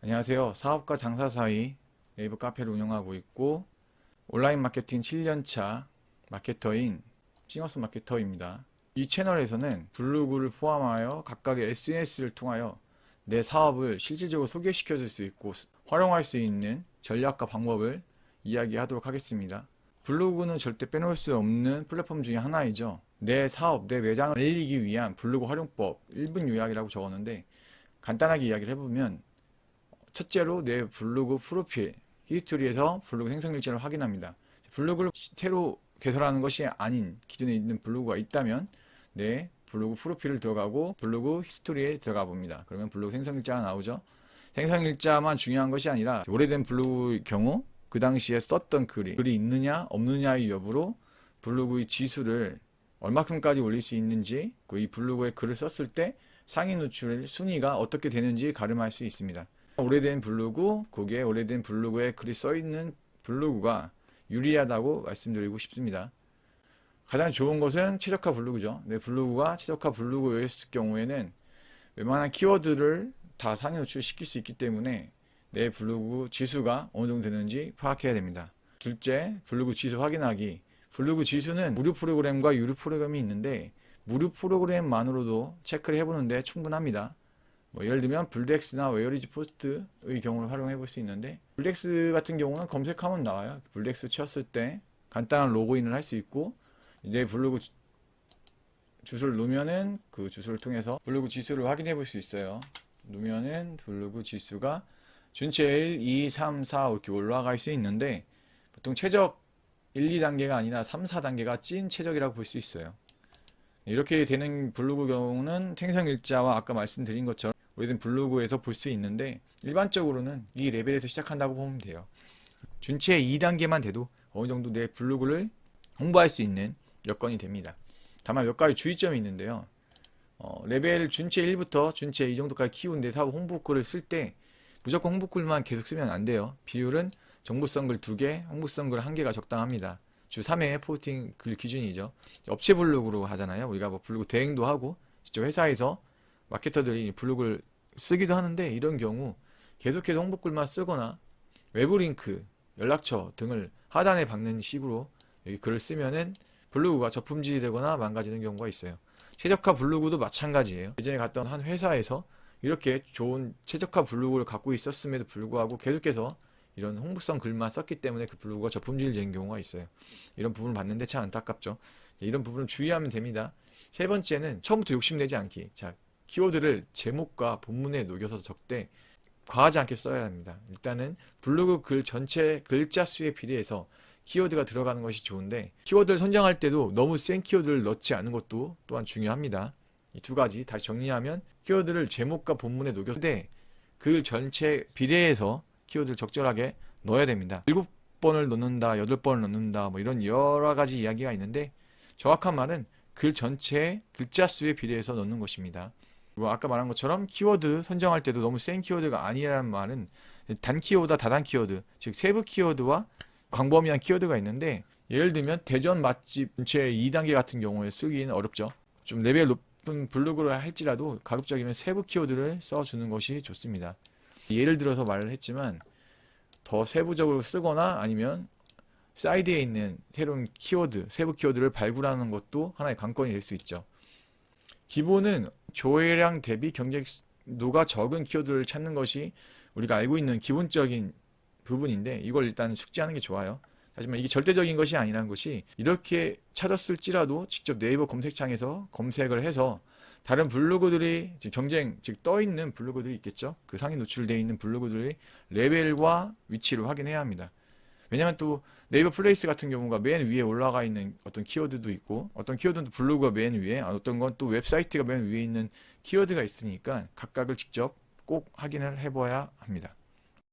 안녕하세요. 사업과 장사 사이 네이버 카페를 운영하고 있고 온라인 마케팅 7년차 마케터인 싱어스 마케터입니다. 이 채널에서는 블로그를 포함하여 각각의 SNS를 통하여 내 사업을 실질적으로 소개시켜 줄 수 있고 활용할 수 있는 전략과 방법을 이야기하도록 하겠습니다. 블로그는 절대 빼놓을 수 없는 플랫폼 중에 하나이죠. 내 사업, 내 매장을 알리기 위한 블로그 활용법 1분 요약이라고 적었는데 간단하게 이야기를 해보면 첫째로 내 블로그 프로필 히스토리에서 블로그 생성 일자를 확인합니다. 블로그를 새로 개설하는 것이 아닌 기존에 있는 블로그가 있다면 내 블로그 프로필을 들어가고 블로그 히스토리에 들어가 봅니다. 그러면 블로그 생성 일자가 나오죠. 생성 일자만 중요한 것이 아니라 오래된 블로그의 경우 그 당시에 썼던 글이 있느냐 없느냐의 여부로 블로그의 지수를 얼마큼까지 올릴 수 있는지 이 블로그에 글을 썼을 때 상위 노출 순위가 어떻게 되는지 가름할 수 있습니다. 오래된 블로그, 거기에 오래된 블로그에 글이 써있는 블로그가 유리하다고 말씀드리고 싶습니다. 가장 좋은 것은 최적화 블로그죠. 내 블로그가 최적화 블로그였을 경우에는 웬만한 키워드를 다 상위 노출시킬 수 있기 때문에 내 블로그 지수가 어느 정도 되는지 파악해야 됩니다. 둘째, 블로그 지수 확인하기. 블로그 지수는 무료 프로그램과 유료 프로그램이 있는데 무료 프로그램만으로도 체크를 해보는데 충분합니다. 예를 들면 블랙스나 웨어리즈 포스트의 경우를 활용해 볼 수 있는데 블랙스 같은 경우는 검색하면 나와요. 블랙스 쳤을 때 간단한 로그인을 할 수 있고 내 블로그 주소를 놓으면은 그 주소를 통해서 블로그 지수를 확인해 볼 수 있어요. 놓으면은 블로그 지수가 준체 1, 2, 3, 4 이렇게 올라갈 수 있는데 보통 최적 1, 2단계가 아니라 3, 4단계가 찐 최적이라고 볼 수 있어요. 이렇게 되는 블로그 경우는 생성일자와 아까 말씀드린 것처럼 오래된 블로그에서 볼 수 있는데 일반적으로는 이 레벨에서 시작한다고 보면 돼요. 준체 2단계만 돼도 어느 정도 내 블로그를 홍보할 수 있는 여건이 됩니다. 다만 몇 가지 주의점이 있는데요. 레벨 준체 1부터 준체 2 정도까지 키운 내 사업 홍보글을 쓸 때 무조건 홍보글만 계속 쓰면 안 돼요. 비율은 정보성 글 2개, 홍보성 글 1개가 적당합니다. 주 3회 포스팅 글 기준이죠. 업체 블로그로 하잖아요. 우리가 뭐 블로그 대행도 하고 직접 회사에서 마케터들이 블로그를 쓰기도 하는데 이런 경우 계속해서 홍보글만 쓰거나 외부 링크, 연락처 등을 하단에 박는 식으로 여기 글을 쓰면은 블로그가 저품질이 되거나 망가지는 경우가 있어요. 최적화 블로그도 마찬가지예요. 예전에 갔던 한 회사에서 이렇게 좋은 최적화 블로그를 갖고 있었음에도 불구하고 계속해서 이런 홍보성 글만 썼기 때문에 그 블로그가 저품질이 된 경우가 있어요. 이런 부분을 봤는데 참 안타깝죠. 이런 부분을 주의하면 됩니다. 세 번째는 처음부터 욕심내지 않기. 자, 키워드를 제목과 본문에 녹여서 적되 과하지 않게 써야 합니다. 일단은 블로그 글 전체 글자 수에 비례해서 키워드가 들어가는 것이 좋은데 키워드를 선정할 때도 너무 센 키워드를 넣지 않은 것도 또한 중요합니다. 이 두 가지 다시 정리하면 키워드를 제목과 본문에 녹였을 때 글 전체 비례해서 키워드를 적절하게 넣어야 됩니다. 7번을 넣는다, 8번을 넣는다 뭐 이런 여러 가지 이야기가 있는데 정확한 말은 글 전체의 글자 수에 비례해서 넣는 것입니다. 아까 말한 것처럼 키워드 선정할 때도 너무 센 키워드가 아니라는 말은 단 키워드와 다단 키워드, 즉 세부 키워드와 광범위한 키워드가 있는데 예를 들면 대전 맛집 전체 2단계 같은 경우에 쓰기는 어렵죠. 좀 레벨 높은 블로그를 할지라도 가급적이면 세부 키워드를 써주는 것이 좋습니다. 예를 들어서 말을 했지만 더 세부적으로 쓰거나 아니면 사이드에 있는 새로운 키워드, 세부 키워드를 발굴하는 것도 하나의 관건이 될 수 있죠. 기본은 조회량 대비 경쟁도가 적은 키워드를 찾는 것이 우리가 알고 있는 기본적인 부분인데 이걸 일단 숙지하는 게 좋아요. 하지만 이게 절대적인 것이 아니라는 것이 이렇게 찾았을지라도 직접 네이버 검색창에서 검색을 해서 다른 블로그들이 경쟁, 즉 떠있는 블로그들이 있겠죠. 그 상위 노출되어 있는 블로그들의 레벨과 위치를 확인해야 합니다. 왜냐면 또 네이버 플레이스 같은 경우가 맨 위에 올라가 있는 어떤 키워드도 있고 어떤 키워드는 블로그가 맨 위에 어떤 건 또 웹사이트가 맨 위에 있는 키워드가 있으니까 각각을 직접 꼭 확인을 해봐야 합니다.